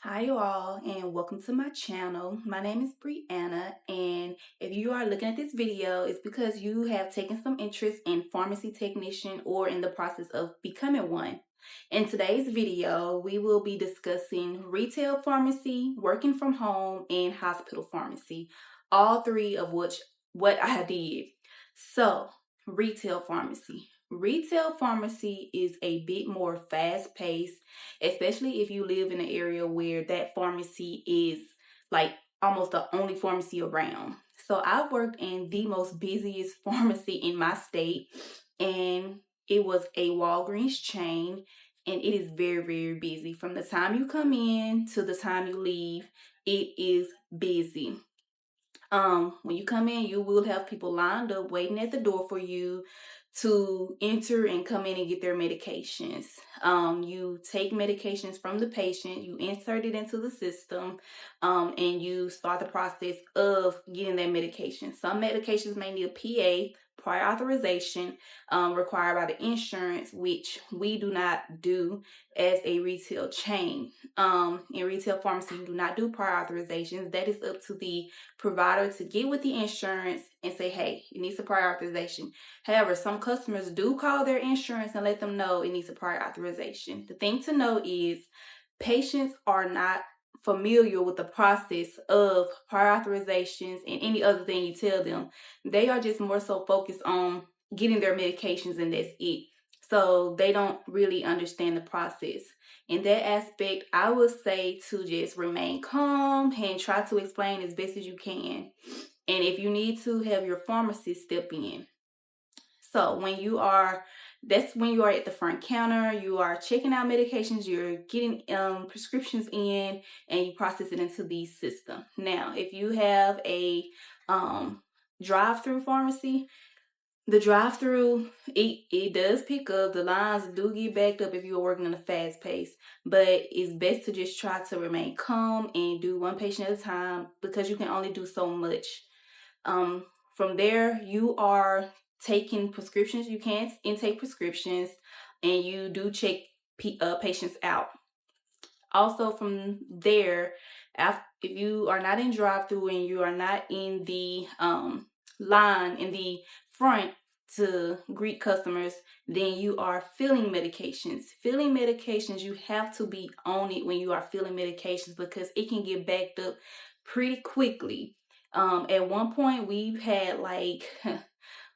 Hi you all, and welcome to my channel. My name is Brianna, and if you are looking at this video, it's because you have taken some interest in pharmacy technician or in the process of becoming one. In today's video, we will be discussing retail pharmacy, working from home, and hospital pharmacy, all three of which what I did. So, retail pharmacy. Retail pharmacy is a bit more fast-paced, especially if you live in an area where that pharmacy is like almost the only pharmacy around. So I've worked in the most busiest pharmacy in my state, and it was a Walgreens chain, and it is very, very busy. From the time you come in to the time you leave, it is busy. When you come in, you will have people lined up waiting at the door for you to enter and come in and get their medications. You take medications from the patient, you insert it into the system, and you start the process of getting that medication. Some medications may need a PA, prior authorization, required by the insurance, which we do not do as a retail chain. In retail pharmacy, you do not do prior authorizations. That is up to the provider to get with the insurance and say, hey, it needs a prior authorization. However, some customers do call their insurance and let them know it needs a prior authorization. The thing to know is patients are not familiar with the process of prior authorizations and any other thing you tell them. They are just more so focused on getting their medications, and that's it. So they don't really understand the process. In that aspect, I would say to just remain calm and try to explain as best as you can. And if you need to, have your pharmacist step in. So that's when you are at the front counter, you are checking out medications, you're getting prescriptions in, and you process it into the system. Now, if you have a drive-through pharmacy, the drive-through, it does pick up. The lines do get backed up if you're working in a fast pace, but it's best to just try to remain calm and do one patient at a time because you can only do so much. From there, you are taking prescriptions. You can intake prescriptions, and you do check patients out. Also, from there, if you are not in drive-through and you are not in the line in the front to greet customers, then you are filling medications. Filling medications, you have to be on it when you are filling medications because it can get backed up pretty quickly. At one point, we've had like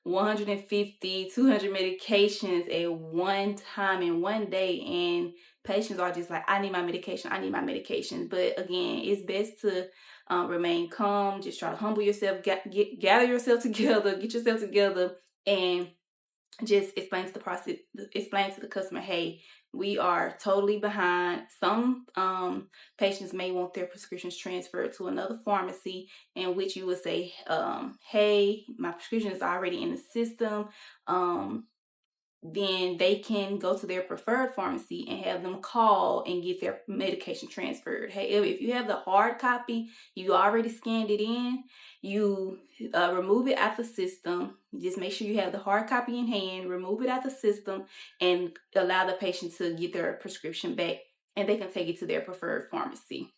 150, 200 medications at one time in one day, and patients are just like, I need my medication, I need my medication. But again, it's best to remain calm, just try to humble yourself, gather yourself together, get yourself together, and just explain to the customer, hey, we are totally behind. Some patients may want their prescriptions transferred to another pharmacy, in which you would say, hey, my prescription is already in the system. Then they can go to their preferred pharmacy and have them call and get their medication transferred. Hey, if you have the hard copy, you already scanned it in, you remove it out the system. Just make sure you have the hard copy in hand, remove it out the system, and allow the patient to get their prescription back, and they can take it to their preferred pharmacy.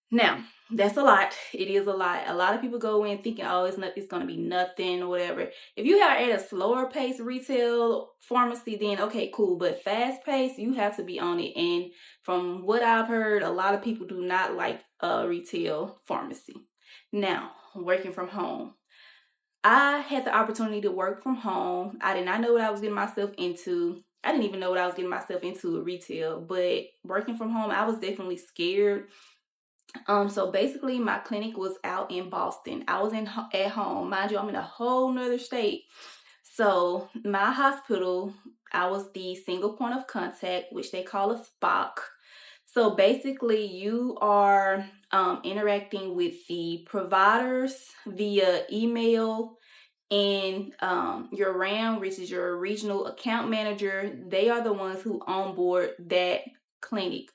Now, that's a lot. It is a lot. A lot of people go in thinking, oh, it's going to be nothing or whatever. If you are at a slower pace retail pharmacy, then okay, cool. But fast pace, you have to be on it. And from what I've heard, a lot of people do not like retail pharmacy. Now, working from home. I had the opportunity to work from home. I did not know what I was getting myself into. I didn't even know what I was getting myself into with retail. But working from home, I was definitely scared. So basically my clinic was out in Boston. I was at home. Mind you, I'm in a whole nother state. So my hospital, I was the single point of contact, which they call a SPOC. So basically you are interacting with the providers via email, and your RAM, which is your regional account manager. They are the ones who onboard that clinic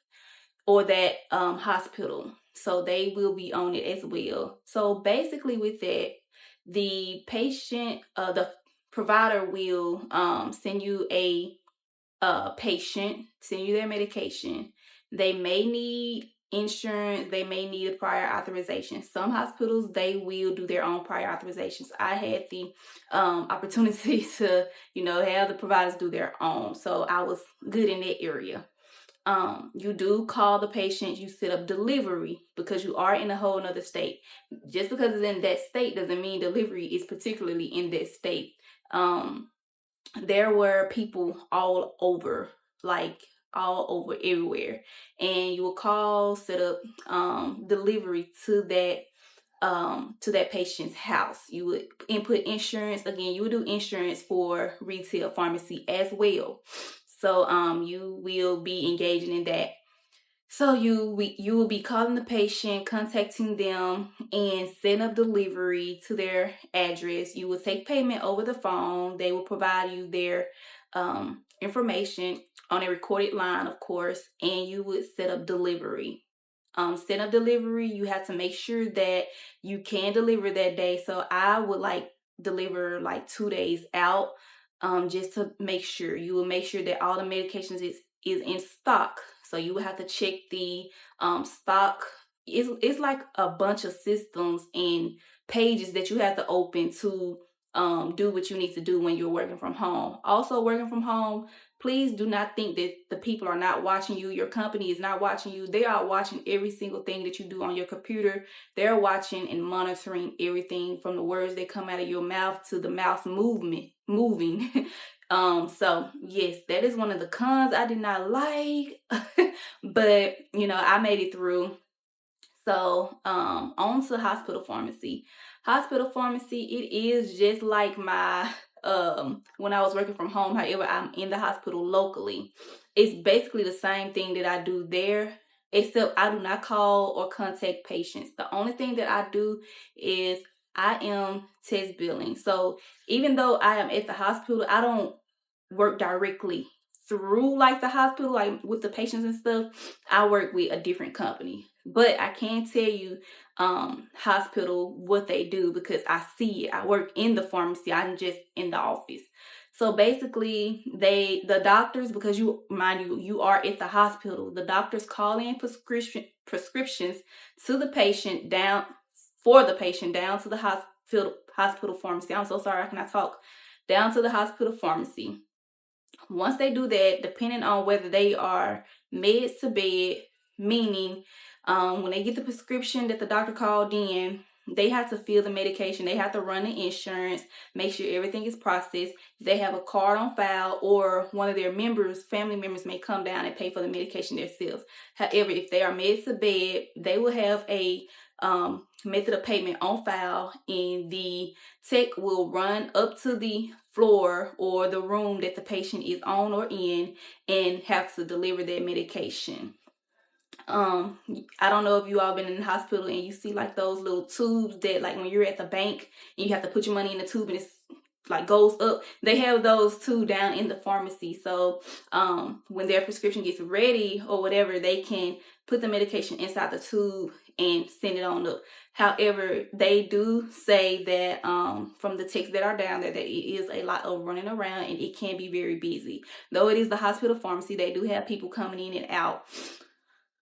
or that hospital. So they will be on it as well. So basically with that, the patient, the provider will send you a patient, send you their medication. They may need insurance, they may need a prior authorization. Some hospitals, they will do their own prior authorizations. I had the opportunity to, have the providers do their own. So I was good in that area. You do call the patient, you set up delivery because you are in a whole nother state. Just because it's in that state doesn't mean delivery is particularly in that state. There were people all over, like all over everywhere, and you will call, set up delivery to that patient's house. You would input insurance. Again, you would do insurance for retail pharmacy as well. So you will be engaging in that. So you will be calling the patient, contacting them, and setting up delivery to their address. You will take payment over the phone. They will provide you their information on a recorded line, of course, and you would set up delivery. Set up delivery, you have to make sure that you can deliver that day. So I would deliver 2 days out, just to make sure. You will make sure that all the medications is in stock. So you will have to check the stock. It's like a bunch of systems and pages that you have to open to do what you need to do when you're working from home. Also, working from home, please do not think that the people are not watching you. Your company is not watching you. They are watching every single thing that you do on your computer. They're watching and monitoring everything from the words that come out of your mouth to the mouse moving. So yes, that is one of the cons I did not like, but I made it through. So on to hospital pharmacy. Hospital pharmacy, it is just like my when I was working from home. However, I'm in the hospital locally. It's basically the same thing that I do there, except I do not call or contact patients. The only thing that I do is I am test billing. So even though I am at the hospital, I don't work directly through the hospital, with the patients and stuff. I work with a different company, but I can tell you hospital what they do because I see it. I work in the pharmacy. I'm just in the office. So basically, the doctors, because you are at the hospital, the doctors call in prescriptions to the patient down to the hospital pharmacy. I'm so sorry, I cannot talk. Down to the hospital pharmacy. Once they do that, depending on whether they are meds to bed, meaning when they get the prescription that the doctor called in, they have to fill the medication. They have to run the insurance, make sure everything is processed. They have a card on file, or one of their family members may come down and pay for the medication themselves. However, if they are meds to bed, they will have a method of payment on file, and the tech will run up to the floor or the room that the patient is on or in and have to deliver that medication. I don't know if you all been in the hospital and you see those little tubes that when you're at the bank and you have to put your money in the tube and it's goes up. They have those too down in the pharmacy. So when their prescription gets ready or whatever, they can put the medication inside the tube and send it on up. However, they do say that from the texts that are down there, that it is a lot of running around and it can be very busy. Though it is the hospital pharmacy, they do have people coming in and out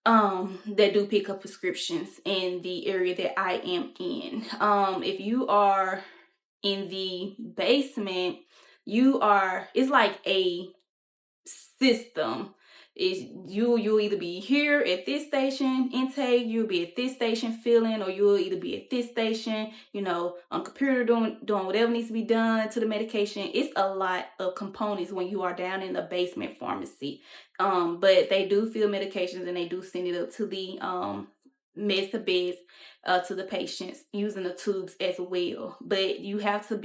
that do pick up prescriptions in the area that I am in. If you are in the basement, it's like a system. You'll either be here at this station intake, you'll be at this station filling, or you'll either be at this station, on computer doing whatever needs to be done to the medication. It's a lot of components when you are down in the basement pharmacy. But they do fill medications and they do send it up to the meds to beds to the patients using the tubes as well. But you have to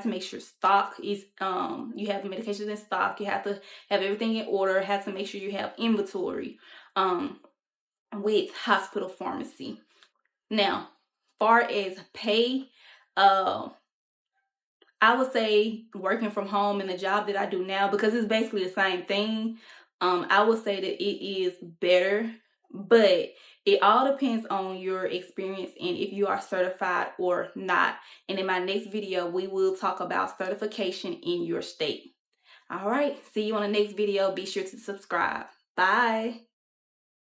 make sure stock is you have the medications in stock. You have to have everything in order. Have to make sure you have inventory with hospital pharmacy. Now, far as pay, I would say working from home and the job that I do now, because it's basically the same thing, I would say that it is better, but it all depends on your experience and if you are certified or not. And in my next video, we will talk about certification in your state. All right, see you on the next video. Be sure to subscribe. Bye.